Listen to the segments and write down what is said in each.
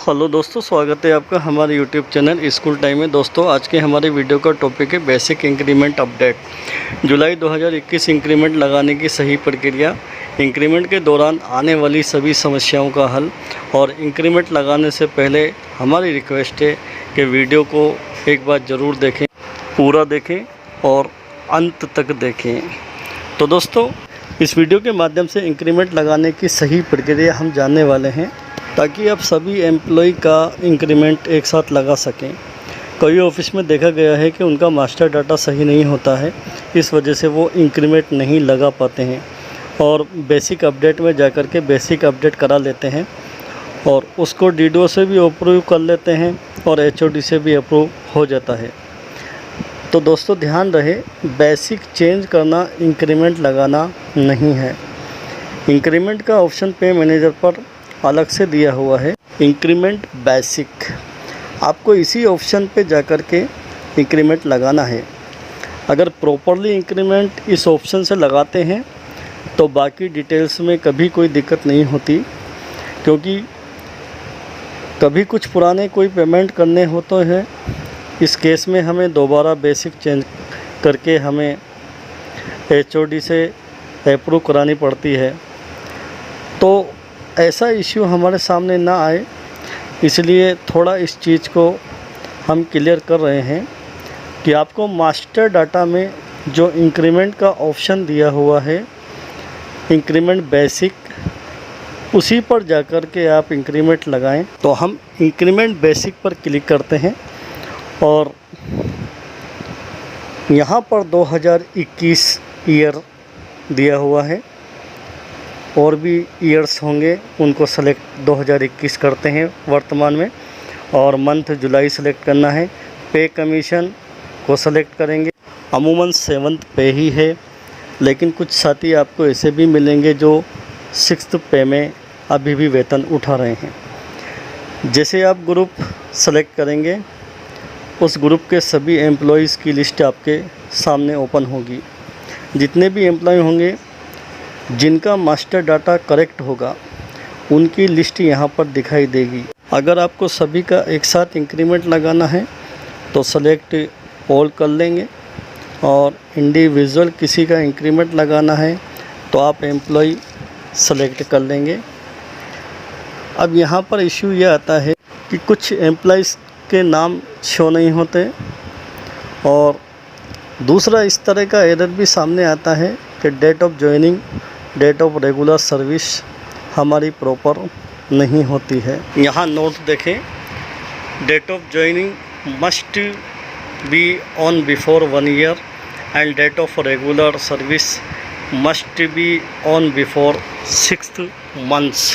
Hello दोस्तों, स्वागत है आपका हमारे यूट्यूब चैनल स्कूल टाइम में। दोस्तों, आज के हमारे वीडियो का टॉपिक है बेसिक इंक्रीमेंट अपडेट। जुलाई 2021 इंक्रीमेंट लगाने की सही प्रक्रिया, इंक्रीमेंट के दौरान आने वाली सभी समस्याओं का हल। और इंक्रीमेंट लगाने से पहले हमारी रिक्वेस्ट है कि वीडियो को एक बार ज़रूर देखें, पूरा देखें और अंत तक देखें। तो दोस्तों, इस वीडियो के माध्यम से इंक्रीमेंट लगाने की सही प्रक्रिया हम जानने वाले हैं, ताकि आप सभी एम्प्लॉय का इंक्रीमेंट एक साथ लगा सकें। कई ऑफिस में देखा गया है कि उनका मास्टर डाटा सही नहीं होता है, इस वजह से वो इंक्रीमेंट नहीं लगा पाते हैं और बेसिक अपडेट में जाकर के बेसिक अपडेट करा लेते हैं और उसको डीडीओ से भी अप्रूव कर लेते हैं और एचओडी से भी अप्रूव हो जाता है। तो दोस्तों, ध्यान रहे, बेसिक चेंज करना इंक्रीमेंट लगाना नहीं है। इंक्रीमेंट का ऑप्शन पे मैनेजर पर अलग से दिया हुआ है, इंक्रीमेंट बेसिक। आपको इसी ऑप्शन पे जाकर के इंक्रीमेंट लगाना है। अगर प्रॉपरली इंक्रीमेंट इस ऑप्शन से लगाते हैं तो बाकी डिटेल्स में कभी कोई दिक्कत नहीं होती, क्योंकि कभी कुछ पुराने कोई पेमेंट करने होते हैं। इस केस में हमें दोबारा बेसिक चेंज करके हमें एचओडी से अप्रूव करानी पड़ती है। तो ऐसा इश्यू हमारे सामने ना आए, इसलिए थोड़ा इस चीज़ को हम क्लियर कर रहे हैं कि आपको मास्टर डाटा में जो इंक्रीमेंट का ऑप्शन दिया हुआ है, इंक्रीमेंट बेसिक, उसी पर जाकर के आप इंक्रीमेंट लगाएं। तो हम इंक्रीमेंट बेसिक पर क्लिक करते हैं और यहाँ पर 2021 ईयर दिया हुआ है, और भी ईयर्स होंगे उनको सेलेक्ट 2021 करते हैं वर्तमान में, और मंथ जुलाई सेलेक्ट करना है। पे कमीशन को सेलेक्ट करेंगे। अमूमन 7th पे ही है, लेकिन कुछ साथी आपको ऐसे भी मिलेंगे जो 6th पे में अभी भी वेतन उठा रहे हैं। जैसे आप ग्रुप सेलेक्ट करेंगे, उस ग्रुप के सभी एम्प्लॉयज़ की लिस्ट आपके सामने ओपन होगी। जितने भी एम्प्लॉय होंगे जिनका मास्टर डाटा करेक्ट होगा, उनकी लिस्ट यहाँ पर दिखाई देगी। अगर आपको सभी का एक साथ इंक्रीमेंट लगाना है तो सेलेक्ट ऑल कर लेंगे, और इंडिविजुअल किसी का इंक्रीमेंट लगाना है तो आप एम्प्लॉय सेलेक्ट कर लेंगे। अब यहाँ पर इश्यू ये आता है कि कुछ एम्प्लॉयज़ के नाम शो नहीं होते, और दूसरा इस तरह का एरर भी सामने आता है कि date of joining, date of regular service हमारी प्रॉपर नहीं होती है। यहाँ नोट देखें, date of joining must be on before 1 year end date of regular service must be on before 6 months.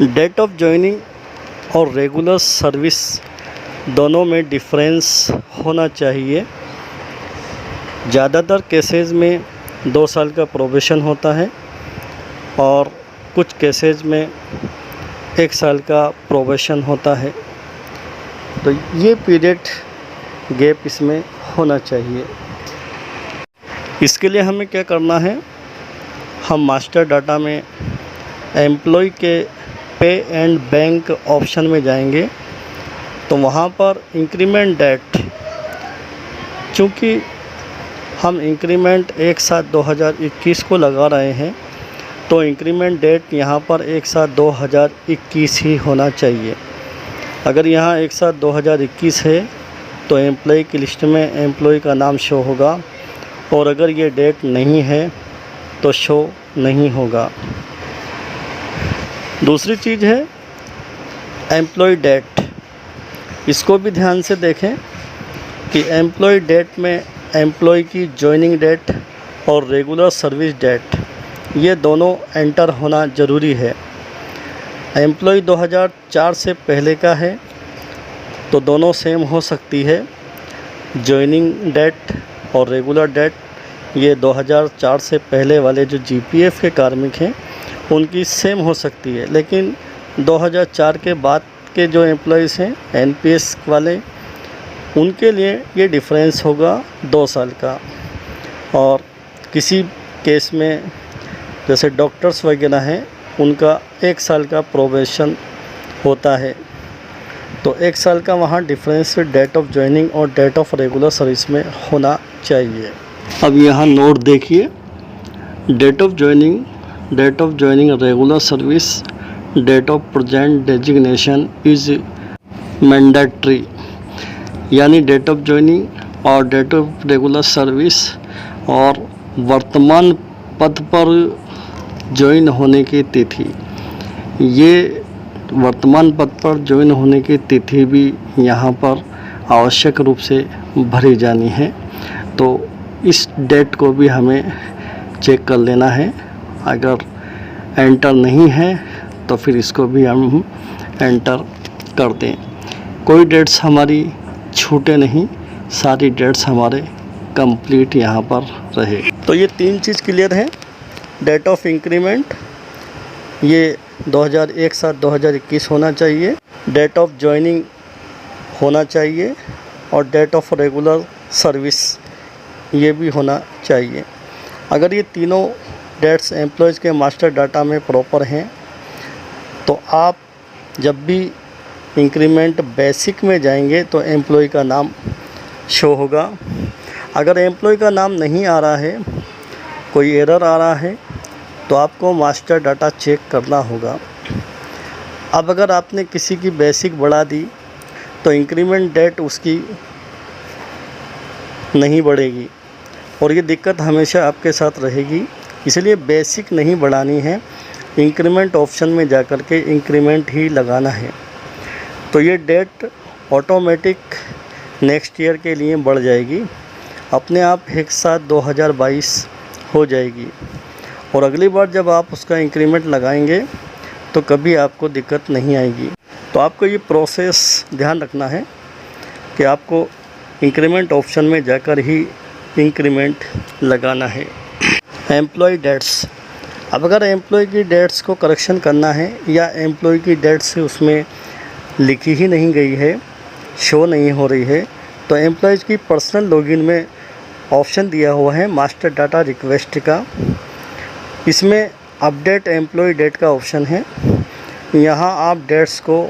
Date of joining और रेगुलर सर्विस दोनों में difference होना चाहिए। ज़्यादातर केसेस में 2 साल का प्रोबेशन होता है और कुछ केसेस में 1 साल का प्रोबेशन होता है। तो ये पीरियड गैप इसमें होना चाहिए। इसके लिए हमें क्या करना है, हम मास्टर डाटा में एम्प्लॉय के पे एंड बैंक ऑप्शन में जाएंगे, तो वहाँ पर इंक्रीमेंट डेट, चूँकि हम इंक्रीमेंट एक साथ 2021 को लगा रहे हैं, तो इंक्रीमेंट डेट यहाँ पर एक साथ 2021 ही होना चाहिए। अगर यहाँ एक साथ 2021 है तो एम्प्लॉय की लिस्ट में एम्प्लॉय का नाम शो होगा, और अगर ये डेट नहीं है तो शो नहीं होगा। दूसरी चीज़ है एम्प्लॉय डेट। इसको भी ध्यान से देखें कि एम्प्लॉय डेट में एम्प्लॉय की जॉइनिंग डेट और रेगुलर सर्विस डेट, ये दोनों एंटर होना ज़रूरी है। एम्प्लॉय 2004 से पहले का है तो दोनों सेम हो सकती है। जॉइनिंग डेट और रेगुलर डेट, ये 2004 से पहले वाले जो जीपीएफ के कार्मिक हैं उनकी सेम हो सकती है, लेकिन 2004 के बाद के जो एम्प्लॉयज़ हैं एनपीएस वाले, उनके लिए ये डिफरेंस होगा 2 साल का। और किसी केस में जैसे डॉक्टर्स वगैरह हैं, उनका 1 साल का प्रोबेशन होता है। तो 1 साल का वहाँ डिफरेंस डेट ऑफ ज्वाइनिंग और डेट ऑफ रेगुलर सर्विस में होना चाहिए। अब यहाँ नोट देखिए, date of joining regular service, date of present designation is mandatory, यानी डेट ऑफ ज्वाइनिंग और डेट ऑफ रेगुलर सर्विस और वर्तमान पद पर ज्वाइन होने की तिथि, ये वर्तमान पद पर ज्वाइन होने की तिथि भी यहाँ पर आवश्यक रूप से भरी जानी है। तो इस डेट को भी हमें चेक कर लेना है। अगर एंटर नहीं है तो फिर इसको भी हम एंटर कर दें। कोई डेट्स हमारी छूटे नहीं, सारी डेट्स हमारे कंप्लीट यहाँ पर रहे। तो ये 3 चीज़ क्लियर है। डेट ऑफ इंक्रीमेंट ये 2001-7-2021 होना चाहिए, डेट ऑफ ज्वाइनिंग होना चाहिए और डेट ऑफ रेगुलर सर्विस ये भी होना चाहिए। अगर ये तीनों डेट्स एम्प्लॉयज़ के मास्टर डाटा में प्रॉपर हैं तो आप जब भी इंक्रीमेंट बेसिक में जाएंगे तो एम्प्लॉय का नाम शो होगा। अगर एम्प्लॉय का नाम नहीं आ रहा है, कोई एरर आ रहा है, तो आपको मास्टर डाटा चेक करना होगा। अब अगर आपने किसी की बेसिक बढ़ा दी तो इंक्रीमेंट डेट उसकी नहीं बढ़ेगी और ये दिक्कत हमेशा आपके साथ रहेगी। इसलिए बेसिक नहीं बढ़ानी है, इंक्रीमेंट ऑप्शन में जाकर के इंक्रीमेंट ही लगाना है। तो ये डेट ऑटोमेटिक नेक्स्ट ईयर के लिए बढ़ जाएगी, अपने आप 1/7/2022 हो जाएगी और अगली बार जब आप उसका इंक्रीमेंट लगाएंगे तो कभी आपको दिक्कत नहीं आएगी। तो आपको ये प्रोसेस ध्यान रखना है कि आपको इंक्रीमेंट ऑप्शन में जाकर ही इंक्रीमेंट लगाना है। एम्प्लॉय डेट्स, अब अगर एम्प्लॉय की डेट्स को करेक्शन करना है या एम्प्लॉय की डेट्स उसमें लिखी ही नहीं गई है, शो नहीं हो रही है, तो एम्प्लॉयज़ की पर्सनल लॉगिन में ऑप्शन दिया हुआ है मास्टर डाटा रिक्वेस्ट का। इसमें अपडेट एम्प्लॉय डेट का ऑप्शन है। यहाँ आप डेट्स को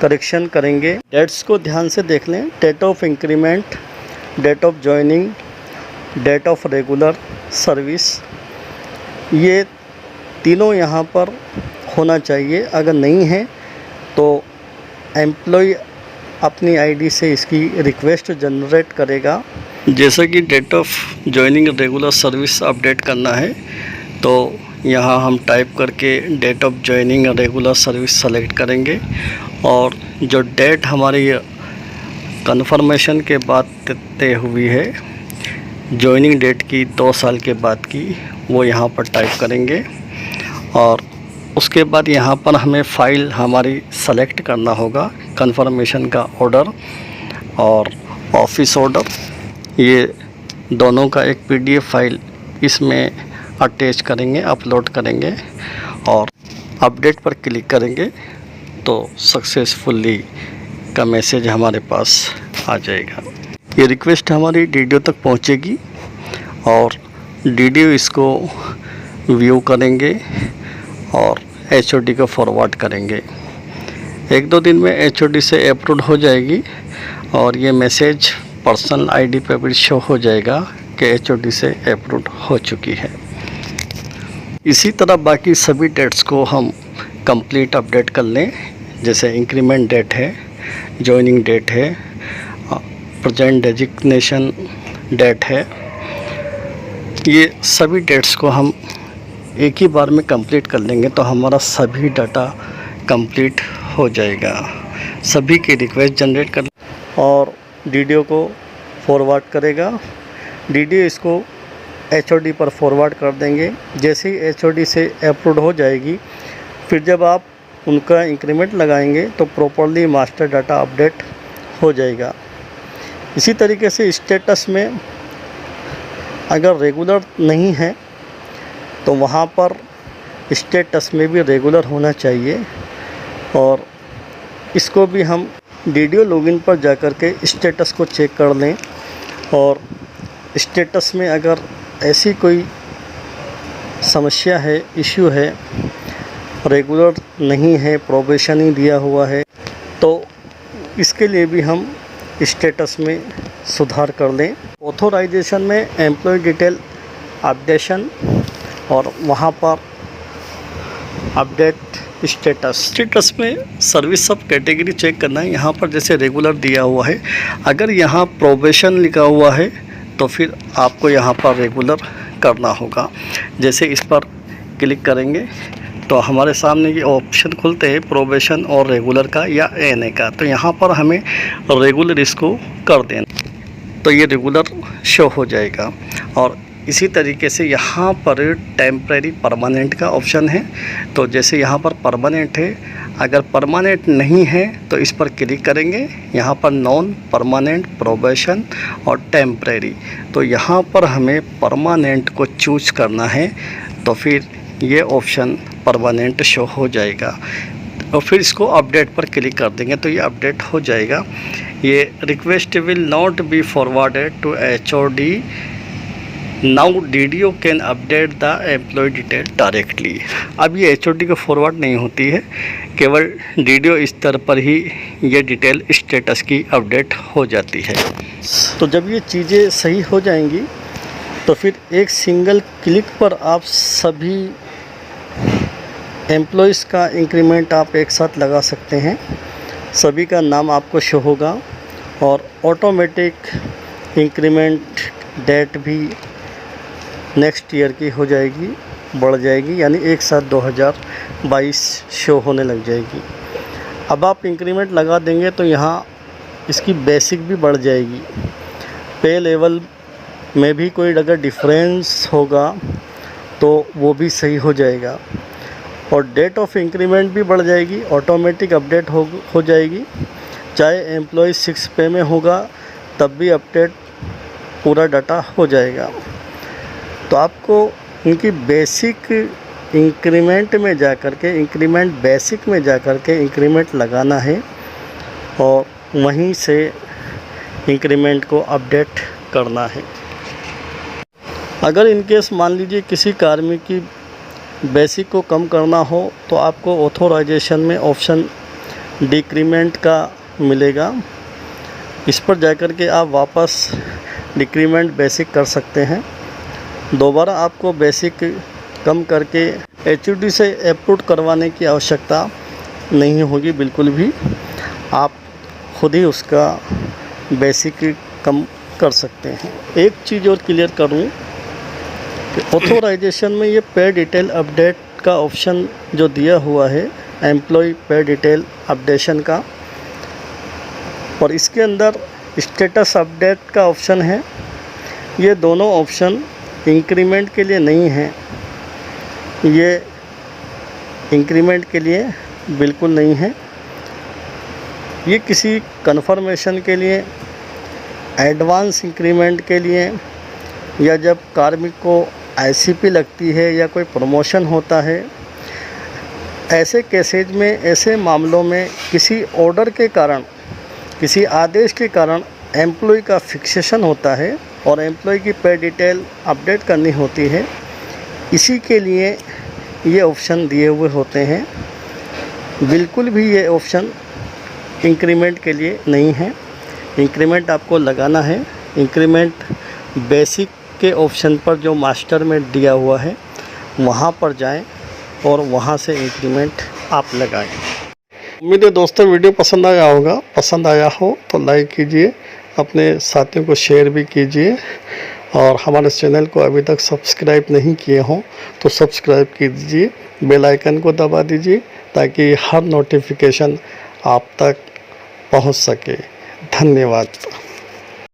करेक्शन करेंगे। डेट्स को ध्यान से देख लें, date of increment, date of joining, date of regular service, ये तीनों यहाँ पर होना चाहिए। अगर नहीं है तो एम्प्लॉय अपनी आईडी से इसकी रिक्वेस्ट जनरेट करेगा। जैसा कि date of joining regular service update करना है तो यहाँ हम टाइप करके date of joining regular service select करेंगे और जो डेट हमारी कन्फर्मेशन के बाद तय हुई है, ज्वाइनिंग डेट की 2 साल के बाद की, वो यहाँ पर टाइप करेंगे और उसके बाद यहाँ पर हमें फ़ाइल हमारी सेलेक्ट करना होगा, कन्फर्मेशन का ऑर्डर और ऑफिस ऑर्डर, ये दोनों का एक PDF फाइल इसमें अटैच करेंगे, अपलोड करेंगे और अपडेट पर क्लिक करेंगे तो सक्सेसफुली का मैसेज हमारे पास आ जाएगा। ये रिक्वेस्ट हमारी DDO तक पहुंचेगी और DDO इसको व्यू करेंगे और HOD को फॉरवर्ड करेंगे। 1-2 दिन में HOD से अप्रूव हो जाएगी और ये मैसेज पर्सनल ID पे भी शो हो जाएगा कि HOD से अप्रूव हो चुकी है। इसी तरह बाकी सभी डेट्स को हम कंप्लीट अपडेट कर लें। जैसे इंक्रीमेंट डेट है, जॉइनिंग डेट है, प्रेजेंट डेजिग्नेशन डेट है, ये सभी डेट्स को हम एक ही बार में कंप्लीट कर लेंगे तो हमारा सभी डाटा कंप्लीट हो जाएगा। सभी की रिक्वेस्ट जनरेट कर और DDO को फॉरवर्ड करेगा। DDO इसको HOD पर फॉरवर्ड कर देंगे। जैसे ही HOD से अप्रूव हो जाएगी, फिर जब आप उनका इंक्रीमेंट लगाएंगे तो प्रॉपर्ली मास्टर डाटा अपडेट हो जाएगा। इसी तरीके से स्टेटस में अगर रेगुलर नहीं है तो वहाँ पर स्टेटस में भी रेगुलर होना चाहिए और इसको भी हम DDO लॉगिन पर जाकर के स्टेटस को चेक कर लें और स्टेटस में अगर ऐसी कोई समस्या है, इश्यू है, रेगुलर नहीं है, प्रोबेशन ही दिया हुआ है, तो इसके लिए भी हम स्टेटस में सुधार कर लें। ऑथोराइजेशन में एम्प्लॉय डिटेल अपडेशन और वहाँ पर अपडेट स्टेटस में सर्विस सब कैटेगरी चेक करना है। यहाँ पर जैसे रेगुलर दिया हुआ है, अगर यहाँ प्रोबेशन लिखा हुआ है तो फिर आपको यहाँ पर रेगुलर करना होगा। जैसे इस पर क्लिक करेंगे तो हमारे सामने ये ऑप्शन खुलते हैं प्रोबेशन और रेगुलर का या एनए का। तो यहाँ पर हमें रेगुलर इसको कर देना, तो ये रेगुलर शो हो जाएगा। और इसी तरीके से यहाँ पर टेम्परेरी परमानेंट का ऑप्शन है। तो जैसे यहाँ पर परमानेंट है, अगर परमानेंट नहीं है तो इस पर क्लिक करेंगे, यहाँ पर नॉन परमानेंट, प्रोबेशन और टेम्परेरी। तो यहाँ पर हमें परमानेंट को चूज करना है, तो फिर ये ऑप्शन परमानेंट शो हो जाएगा। और फिर इसको अपडेट पर क्लिक कर देंगे तो ये अपडेट हो जाएगा। ये request will not be forwarded to HOD now DDO can update the employ detail directly. अब ये HOD को फॉरवर्ड नहीं होती है, केवल DDO स्तर पर ही ये डिटेल स्टेटस की अपडेट हो जाती है। तो जब ये चीज़ें सही हो जाएंगी तो फिर एक सिंगल क्लिक पर आप सभी एम्प्लॉयज़ का इंक्रीमेंट आप एक साथ लगा सकते हैं। सभी का नाम आपको शो होगा और ऑटोमेटिक इंक्रीमेंट डेट भी नेक्स्ट ईयर की हो जाएगी, बढ़ जाएगी, यानी एक साथ 2022 शो होने लग जाएगी। अब आप इंक्रीमेंट लगा देंगे तो यहाँ इसकी बेसिक भी बढ़ जाएगी। पे लेवल में भी कोई अगर डिफरेंस होगा तो वो भी सही हो जाएगा और डेट ऑफ इंक्रीमेंट भी बढ़ जाएगी, ऑटोमेटिक अपडेट हो जाएगी। चाहे एम्प्लॉय 6 पे में होगा तब भी अपडेट पूरा डाटा हो जाएगा। तो आपको इनकी बेसिक इंक्रीमेंट में जा कर के, इंक्रीमेंट बेसिक में जा कर के इंक्रीमेंट लगाना है और वहीं से इंक्रीमेंट को अपडेट करना है। अगर इनकेस मान लीजिए किसी कार्मिक की बेसिक को कम करना हो तो आपको ऑथोराइजेशन में ऑप्शन डिक्रीमेंट का मिलेगा। इस पर जाकर के आप वापस डिक्रीमेंट बेसिक कर सकते हैं। दोबारा आपको बेसिक कम करके HOD से अप्रूव करवाने की आवश्यकता नहीं होगी बिल्कुल भी, आप खुद ही उसका बेसिक कम कर सकते हैं। एक चीज़ और क्लियर करूं कि ऑथोराइजेशन में ये पे डिटेल अपडेट का ऑप्शन जो दिया हुआ है, एम्प्लॉय पे डिटेल अपडेशन का, और इसके अंदर स्टेटस अपडेट का ऑप्शन है, ये दोनों ऑप्शन इंक्रीमेंट के लिए नहीं है। ये इंक्रीमेंट के लिए बिल्कुल नहीं है, ये किसी कंफर्मेशन के लिए, एडवांस इंक्रीमेंट के लिए, या जब कार्मिक को ICP लगती है या कोई प्रमोशन होता है, ऐसे केसेज में, ऐसे मामलों में किसी ऑर्डर के कारण, किसी आदेश के कारण एम्प्लॉय का फिक्सेशन होता है और एम्प्लॉय की पे डिटेल अपडेट करनी होती है। इसी के लिए ये ऑप्शन दिए हुए होते हैं। बिल्कुल भी ये ऑप्शन इंक्रीमेंट के लिए नहीं है। इंक्रीमेंट आपको लगाना है, इंक्रीमेंट बेसिक के ऑप्शन पर जो मास्टर में दिया हुआ है वहाँ पर जाएं और वहाँ से इंक्रीमेंट आप लगाएं। उम्मीद है दोस्तों वीडियो पसंद आया होगा। पसंद आया हो तो लाइक कीजिए, अपने साथियों को शेयर भी कीजिए, और हमारे चैनल को अभी तक सब्सक्राइब नहीं किए हों तो सब्सक्राइब कीजिए, बेल आइकन को दबा दीजिए ताकि हर नोटिफिकेशन आप तक पहुंच सके। धन्यवाद।